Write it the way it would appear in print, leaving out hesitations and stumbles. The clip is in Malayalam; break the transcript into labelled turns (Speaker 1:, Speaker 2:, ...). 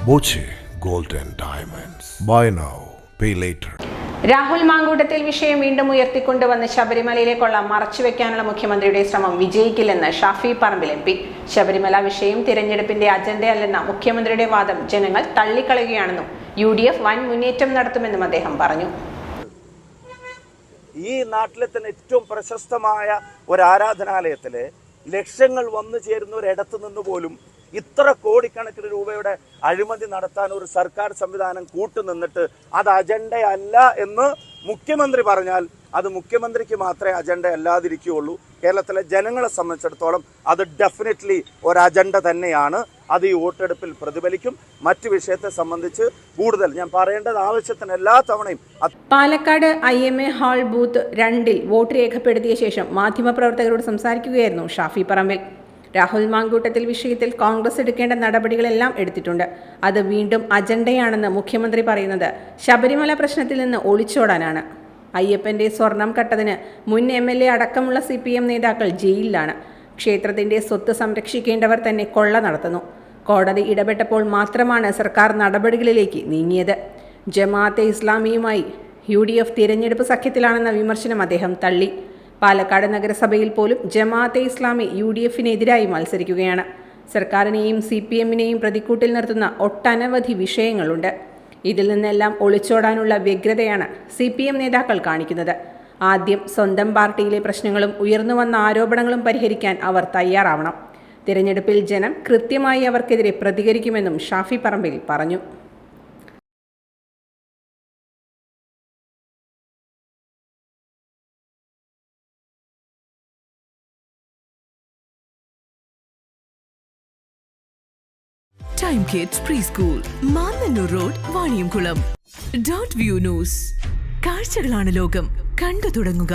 Speaker 1: Boche Gold and Diamonds. Buy now, pay later.
Speaker 2: Rahul Mamkootathil വിഷയം വീണ്ടും ഉയർത്തിക്കൊണ്ടുവന്ന് ശബരിമലയിലേക്കുള്ള മറച്ചുവെക്കാനുള്ള മുഖ്യമന്ത്രിയുടെ ശ്രമം വിജയിക്കില്ലെന്ന് ഷാഫി പറമ്പിൽ MP. ശബരിമല വിഷയം തിരഞ്ഞെടുപ്പിന്റെ അജണ്ടയല്ലെന്ന മുഖ്യമന്ത്രിയുടെ വാദം ജനങ്ങൾ തള്ളിക്കളയുകയാണെന്നും UDF വൻ മുന്നേറ്റം നടത്തുമെന്നും അദ്ദേഹം പറഞ്ഞു.
Speaker 3: ഈ നാട്ടിലെ തന്നെ ഏറ്റവും പ്രശസ്തമായ ഒരു ആരാധനാലയത്തില് ലക്ഷങ്ങൾ വന്നു ചേരുന്ന ഒരിടത്ത് നിന്ന് പോലും ഇത്ര കോടിക്കണക്കിന് രൂപയുടെ അഴിമതി നടത്താൻ ഒരു സർക്കാർ സംവിധാനം കൂട്ടുനിന്നിട്ട് അത് അജണ്ടയല്ല എന്ന് മുഖ്യമന്ത്രി പറഞ്ഞാൽ അത് മുഖ്യമന്ത്രിക്ക് മാത്രമേ അജണ്ട അല്ലാതിരിക്കുകയുള്ളൂ. കേരളത്തിലെ ജനങ്ങളെ സംബന്ധിച്ചിടത്തോളം അത് ഡെഫിനറ്റ്ലി ഒരു അജണ്ട തന്നെയാണ്. അത് ഈ വോട്ടെടുപ്പിൽ പ്രതിഫലിക്കും. മറ്റു വിഷയത്തെ സംബന്ധിച്ച് കൂടുതൽ ഞാൻ പറയേണ്ടത് ആവശ്യത്തിന് എല്ലാ തവണയും.
Speaker 2: പാലക്കാട് IMA ഹാൾ ബൂത്ത് 2-ൽ വോട്ട് രേഖപ്പെടുത്തിയ ശേഷം മാധ്യമപ്രവർത്തകരോട് സംസാരിക്കുകയായിരുന്നു ഷാഫി പറമ്പിൽ. രാഹുൽ മാങ്കൂട്ടത്തിൽ വിഷയത്തിൽ കോൺഗ്രസ് എടുക്കേണ്ട നടപടികളെല്ലാം എടുത്തിട്ടുണ്ട്. അത് വീണ്ടും അജണ്ടയാണെന്ന് മുഖ്യമന്ത്രി പറയുന്നത് ശബരിമല പ്രശ്നത്തിൽ നിന്ന് ഒളിച്ചോടാനാണ്. അയ്യപ്പന്റെ സ്വർണം കട്ടതിന് മുൻ MLA അടക്കമുള്ള CPM നേതാക്കൾ ജയിലിലാണ്. ക്ഷേത്രത്തിന്റെ സ്വത്ത് സംരക്ഷിക്കേണ്ടവർ തന്നെ കൊള്ള നടത്തുന്നു. കോടതി ഇടപെട്ടപ്പോൾ മാത്രമാണ് സർക്കാർ നടപടികളിലേക്ക് നീങ്ങിയത്. ജമാഅത്തെ ഇസ്ലാമിയുമായി UDF തിരഞ്ഞെടുപ്പ് സഖ്യത്തിലാണെന്ന വിമർശനം അദ്ദേഹം തള്ളി. പാലക്കാട് നഗരസഭയിൽ പോലും ജമാഅത്തെ ഇസ്ലാമി UDFനെതിരായി മത്സരിക്കുകയാണ്. സർക്കാരിനെയും CPMനെയും പ്രതിക്കൂട്ടിൽ നിർത്തുന്ന ഒട്ടനവധി വിഷയങ്ങളുണ്ട്. ഇതിൽ നിന്നെല്ലാം ഒളിച്ചോടാനുള്ള വ്യഗ്രതയാണ് CPM നേതാക്കൾ കാണിക്കുന്നത്. ആദ്യം സ്വന്തം പാർട്ടിയിലെ പ്രശ്നങ്ങളും ഉയർന്നു വന്ന ആരോപണങ്ങളും പരിഹരിക്കാൻ അവർ തയ്യാറാവണം. തിരഞ്ഞെടുപ്പിൽ ജനം കൃത്യമായി അവർക്കെതിരെ പ്രതികരിക്കുമെന്നും ഷാഫി പറമ്പിൽ പറഞ്ഞു.
Speaker 4: Time Kids Preschool, Mannannur Road, Vaniyamkulam. .view News. കാഴ്ചകളാണ് ലോകം, കണ്ടു തുടങ്ങുക.